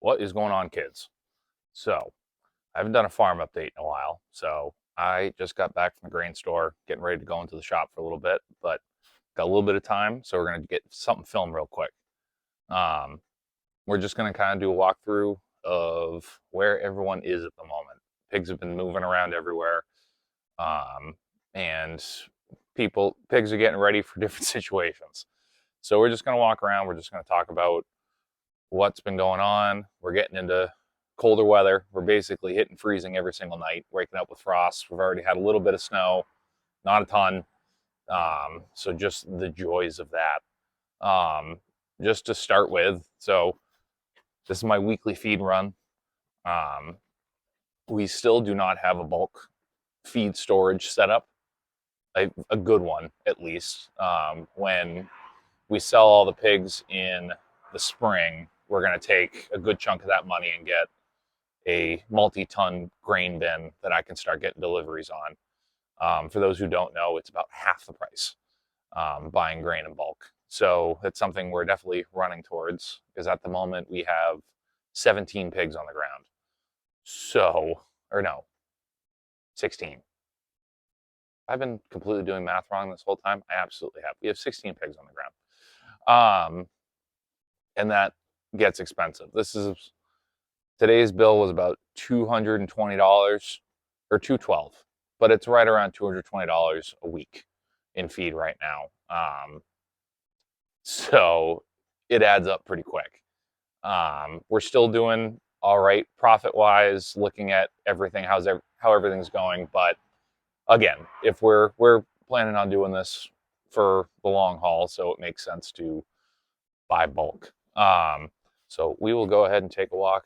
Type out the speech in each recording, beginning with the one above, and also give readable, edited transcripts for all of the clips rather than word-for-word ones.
What is going on, kids? So, I haven't done a farm update in a while, so I just got back from the grain store, getting ready to go into the shop for a little bit, but got a little bit of time, so we're going to get something filmed real quick. Um, we're just going to kind of do a walkthrough of where everyone is at the moment. Pigs have been moving around everywhere, and pigs are getting ready for different situations. So we're just going to walk around. We're just going to talk about what's been going on. We're getting into colder weather. We're basically hitting freezing every single night, waking up with frost. We've already had a little bit of snow, not a ton. So just the joys of that. Just to start with, so this is my weekly feed run. We still do not have a bulk feed storage setup, a good one at least. When we sell all the pigs in the spring, we're going to take a good chunk of that money and get a multi-ton grain bin that I can start getting deliveries on. For those who don't know, it's about half the price buying grain in bulk. So it's something we're definitely running towards, because at the moment we have 17 pigs on the ground. So, or no, 16. I've been completely doing math wrong this whole time. I absolutely have. We have 16 pigs on the ground. And that gets expensive. Today's bill was about $220 or $212, but it's right around $220 a week in feed right now. So it adds up pretty quick. We're still doing all right profit-wise, looking at everything, how everything's going. But again, if we're planning on doing this for the long haul, so it makes sense to buy bulk. So we will go ahead and take a walk,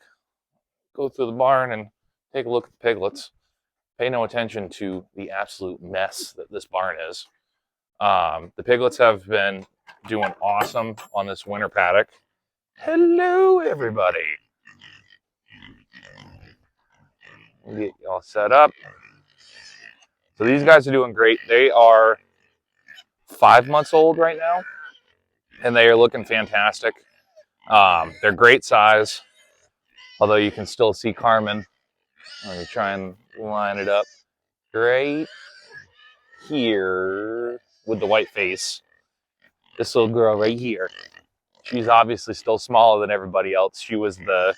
go through the barn and take a look at the piglets. Pay no attention to the absolute mess that this barn is. The piglets have been doing awesome on this winter paddock. Hello, everybody. We'll get you all set up. So these guys are doing great. They are 5 months old right now, and they are looking fantastic. They're great size, although you can still see Carmen. Let me try and line it up right here with the white face. This little girl right here. She's obviously still smaller than everybody else. She was the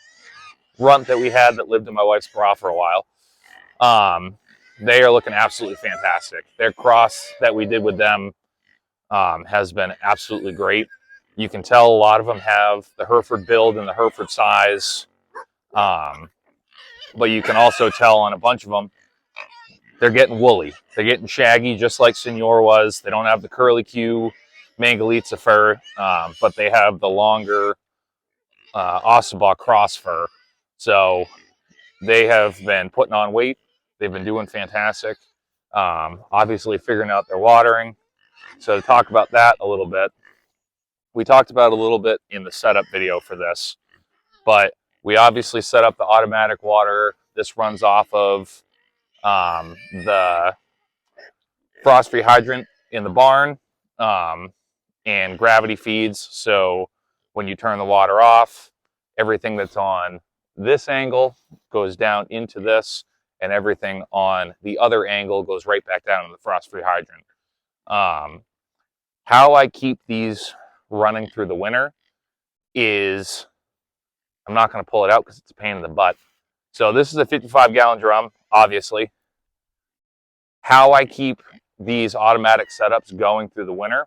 runt that we had that lived in my wife's bra for a while. They are looking absolutely fantastic. Their cross that we did with them has been absolutely great. You can tell a lot of them have the Hereford build and the Hereford size. But you can also tell on a bunch of them, they're getting woolly. They're getting shaggy, just like Senor was. They don't have the curly Q Mangalitsa fur, but they have the longer Ossabaw cross fur. So they have been putting on weight. They've been doing fantastic. Obviously figuring out their watering. So to talk about that a little bit, we talked about a little bit in the setup video for this, but we obviously set up the automatic water. This runs off of the frost-free hydrant in the barn, and gravity feeds. So when you turn the water off, everything that's on this angle goes down into this, and everything on the other angle goes right back down to the frost-free hydrant. How I keep these running through the winter is, I'm not going to pull it out because it's a pain in the butt. So this is a 55-gallon drum, obviously. How I keep these automatic setups going through the winter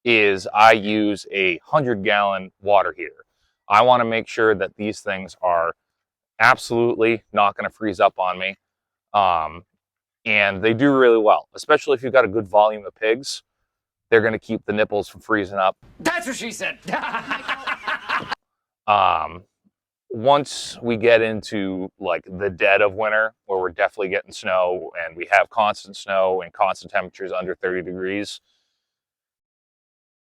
is I use a 100-gallon water heater. I want to make sure that these things are absolutely not going to freeze up on me. And they do really well, especially if you've got a good volume of pigs. They're going to keep the nipples from freezing up. That's what she said. Once we get into like the dead of winter, where we're definitely getting snow and we have constant snow and constant temperatures under 30 degrees,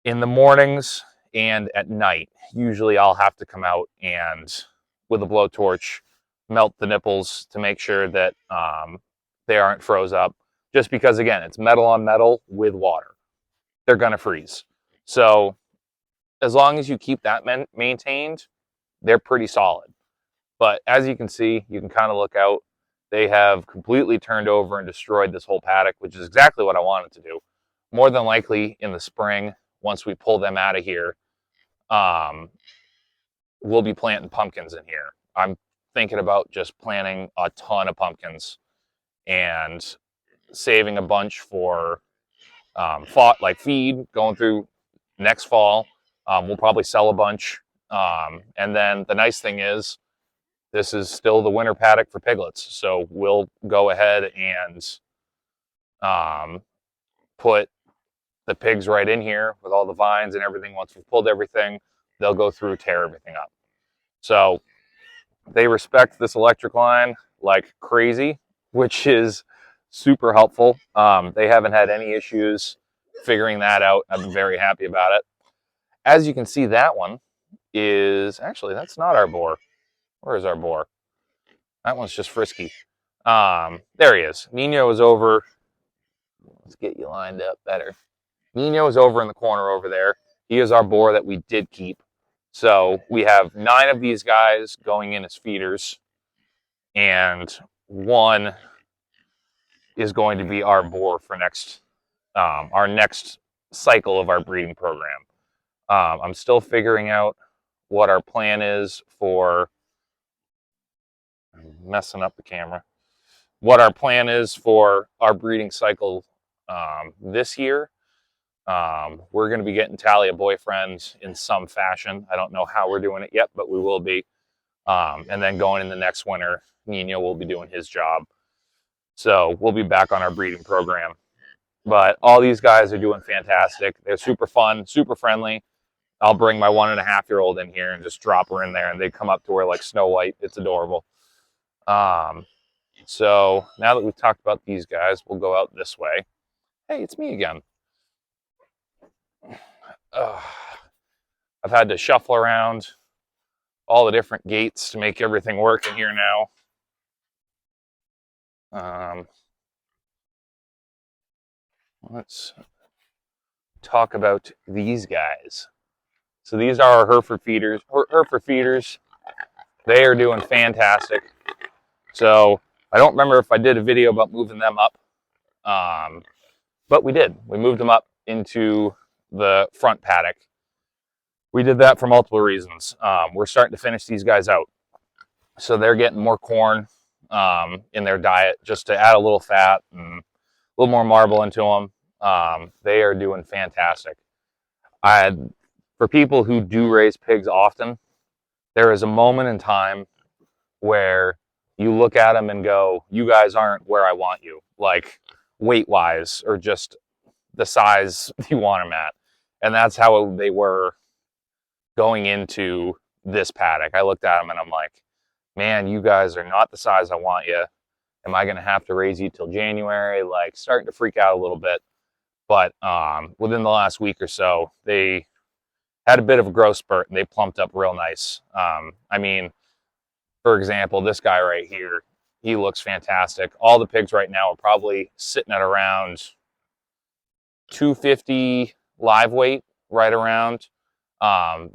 in the mornings and at night, usually I'll have to come out and with a blowtorch melt the nipples to make sure that they aren't froze up. Just because, again, it's metal on metal with water. They're going to freeze. So as long as you keep that maintained, they're pretty solid. But as you can see, you can kind of look out. They have completely turned over and destroyed this whole paddock, which is exactly what I wanted to do. More than likely in the spring, once we pull them out of here, we'll be planting pumpkins in here. I'm thinking about just planting a ton of pumpkins and saving a bunch for like feed going through next fall. We'll probably sell a bunch. And then the nice thing is, this is still the winter paddock for piglets. So we'll go ahead and put the pigs right in here with all the vines and everything. Once we've pulled everything, they'll go through, tear everything up. So they respect this electric line like crazy, which is super helpful. They haven't had any issues figuring that out. I've been very happy about it. As you can see, that one is actually, that's not our boar. Where is our boar? That one's just frisky. There he is. Nino is over. Let's get you lined up better. Nino is over in the corner over there. He is our boar that we did keep. So we have 9 of these guys going in as feeders, and 1 is going to be our boar for our next cycle of our breeding program. I'm still figuring out what our plan is for, I'm messing up the camera, what our plan is for our breeding cycle this year. We're going to be getting Tally a boyfriend in some fashion. I don't know how we're doing it yet, but we will be. And then going in the next winter, Nino will be doing his job. So we'll be back on our breeding program. But all these guys are doing fantastic. They're super fun, super friendly. I'll bring my 1.5-year-old in here and just drop her in there, and they come up to her like Snow White. It's adorable. So now that we've talked about these guys, we'll go out this way. Hey, it's me again. I've had to shuffle around all the different gates to make everything work in here now. Let's talk about these guys. So these are our Hereford feeders. They are doing fantastic. So I don't remember if I did a video about moving them up, but we did. We moved them up into the front paddock. We did that for multiple reasons. We're starting to finish these guys out. So they're getting more corn in their diet just to add a little fat and a little more marble into them. They are doing fantastic. For people who do raise pigs often, there is a moment in time where you look at them and go, you guys aren't where I want you, like weight-wise or just the size you want them at. And that's how they were going into this paddock. I looked at them and I'm like, man, you guys are not the size I want you. Am I going to have to raise you till January? Like, starting to freak out a little bit. But within the last week or so, they had a bit of a growth spurt and they plumped up real nice. I mean, for example, this guy right here, he looks fantastic. All the pigs right now are probably sitting at around 250 live weight, right around.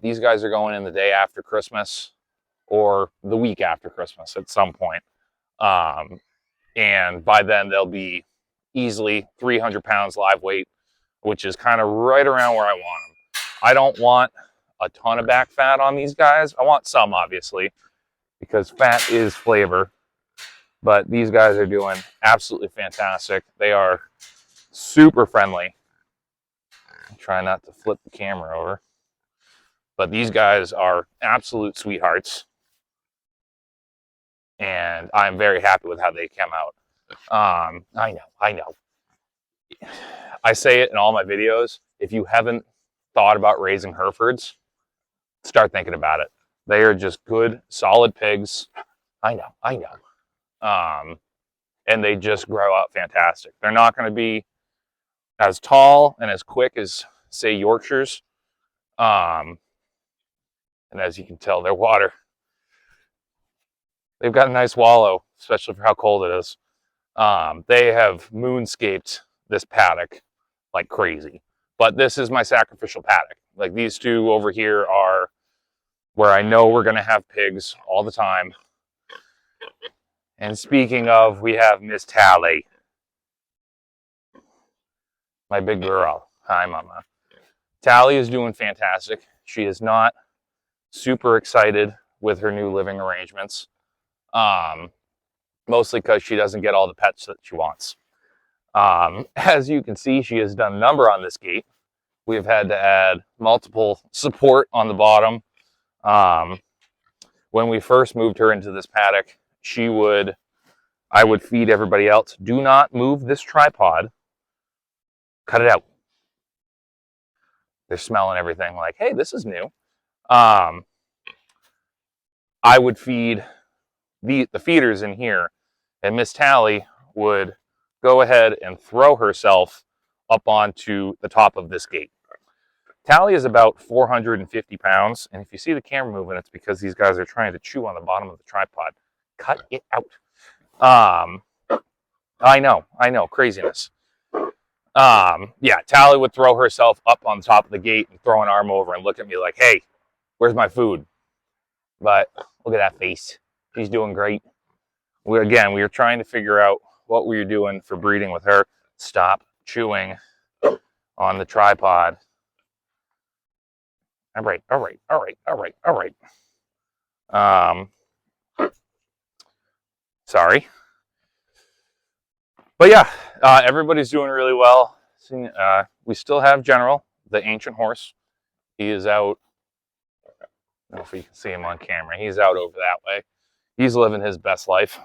These guys are going in the day after Christmas or the week after Christmas at some point. And by then they'll be easily 300 pounds live weight, which is kind of right around where I want them. I don't want a ton of back fat on these guys. I want some, obviously, because fat is flavor. But these guys are doing absolutely fantastic. They are super friendly. Try not to flip the camera over. But these guys are absolute sweethearts. And I'm very happy with how they came out. I know. I say it in all my videos. If you haven't thought about raising Herefords, start thinking about it. They are just good, solid pigs. I know. And they just grow out fantastic. They're not going to be as tall and as quick as, say, Yorkshires. And as you can tell, they're water. They've got a nice wallow, especially for how cold it is. They have moonscaped this paddock like crazy. But this is my sacrificial paddock. Like, these two over here are where I know we're going to have pigs all the time. And speaking of, we have Miss Tally, my big girl. Hi, Mama. Tally is doing fantastic. She is not super excited with her new living arrangements, mostly because she doesn't get all the pets that she wants. As you can see, she has done a number on this gate. We've had to add multiple support on the bottom. When we first moved her into this paddock, I would feed everybody else. Do not move this tripod. Cut it out. They're smelling everything like, hey, this is new. I would feed the feeders in here, and Miss Tally would go ahead and throw herself up onto the top of this gate. Tally is about 450 pounds, and if you see the camera moving, it's because these guys are trying to chew on the bottom of the tripod. Cut it out. I know, craziness. Yeah, Tally would throw herself up on the top of the gate and throw an arm over and look at me like, hey, where's my food? But look at that face. She's doing great. We were trying to figure out what we were doing for breeding with her. Stop chewing on the tripod. All right. Sorry. But yeah, everybody's doing really well. We still have General, the ancient horse. He is out. I don't know if you can see him on camera. He's out over that way. He's living his best life.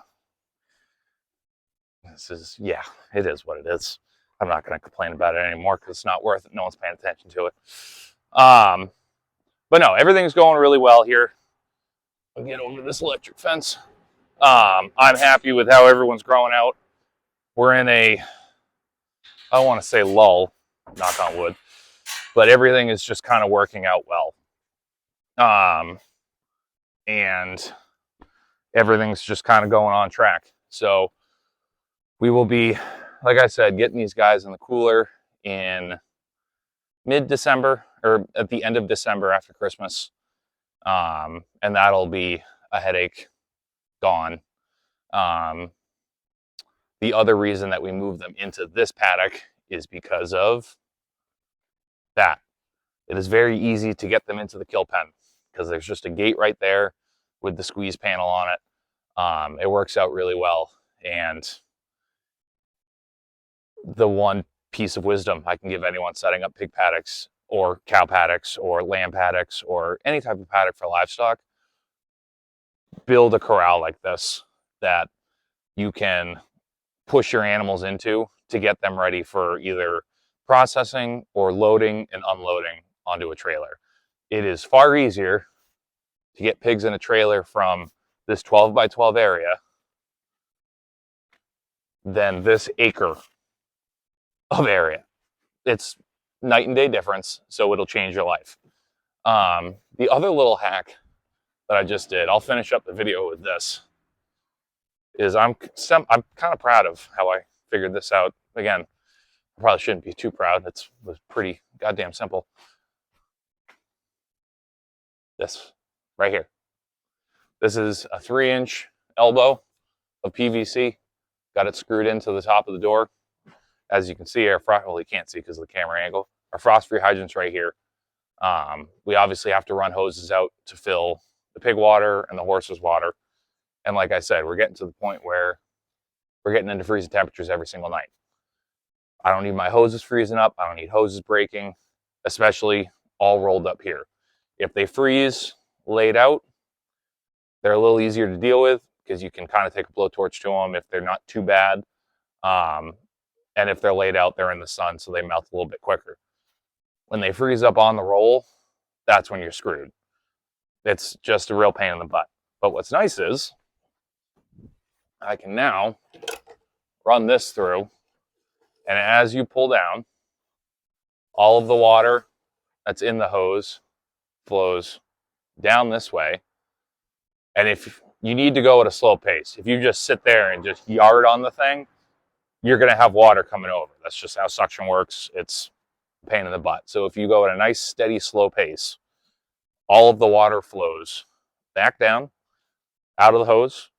It is what it is. I'm not going to complain about it anymore because it's not worth it. No one's paying attention to it. But no, everything's going really well here. I'll get over this electric fence. I'm happy with how everyone's growing out. We're in I don't want to say lull, knock on wood, but everything is just kind of working out well. And everything's just kind of going on track. So we will be, like I said, getting these guys in the cooler in mid-December or at the end of December after Christmas. And that'll be a headache gone. The other reason that we moved them into this paddock is because of that. It is very easy to get them into the kill pen because there's just a gate right there with the squeeze panel on it. It works out really well. And the one piece of wisdom I can give anyone setting up pig paddocks or cow paddocks or lamb paddocks or any type of paddock for livestock, build a corral like this that you can push your animals into to get them ready for either processing or loading and unloading onto a trailer. It is far easier to get pigs in a trailer from this 12 by 12 area than this acre of area. It's night and day difference, so it'll change your life. The other little hack that I just did, I'll finish up the video with this, is I'm kind of proud of how I figured this out. Again, I probably shouldn't be too proud. It was pretty goddamn simple. This right here. This is a 3-inch elbow of PVC. Got it screwed into the top of the door. As you can see, well, you can't see because of the camera angle. Our frost-free hydrant's right here. We obviously have to run hoses out to fill the pig water and the horse's water. And like I said, we're getting to the point where we're getting into freezing temperatures every single night. I don't need my hoses freezing up. I don't need hoses breaking, especially all rolled up here. If they freeze laid out, they're a little easier to deal with because you can kind of take a blowtorch to them if they're not too bad. And if they're laid out, they're in the sun, so they melt a little bit quicker. When they freeze up on the roll, that's when you're screwed. It's just a real pain in the butt. But what's nice is I can now run this through, and as you pull down, all of the water that's in the hose flows down this way. And if you need to go at a slow pace, if you just sit there and just yard on the thing, you're going to have water coming over. That's just how suction works. It's a pain in the butt. So if you go at a nice, steady, slow pace, all of the water flows back down, out of the hose,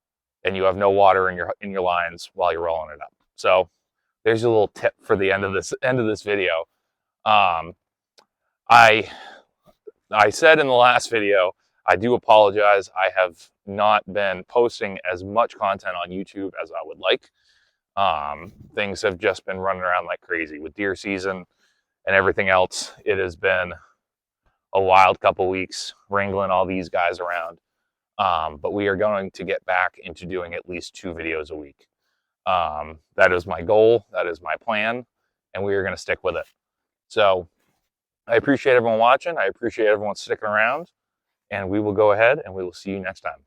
and you have no water in your lines while you're rolling it up. So there's a little tip for the end of this video. Um, I said in the last video, I do apologize. I have not been posting as much content on YouTube as I would like. Things have just been running around like crazy with deer season and everything else. It has been a wild couple weeks wrangling all these guys around. But we are going to get back into doing at least 2 videos a week. That is my goal. That is my plan. And we are going to stick with it. So I appreciate everyone watching. I appreciate everyone sticking around. And we will go ahead and we will see you next time.